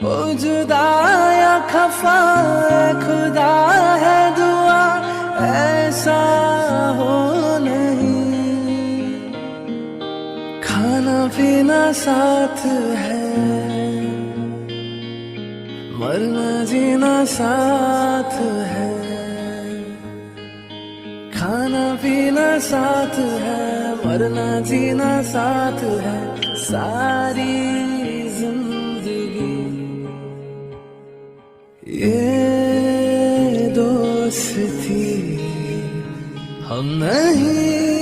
ओ जुदा या खफा खुदा है दुआ ऐसा हो नहीं। खाना पीना साथ है, मरना जीना साथ है। खाना पीना साथ है, मरना जीना साथ है। सारी जिंदगी ये दोस्ती हम नहीं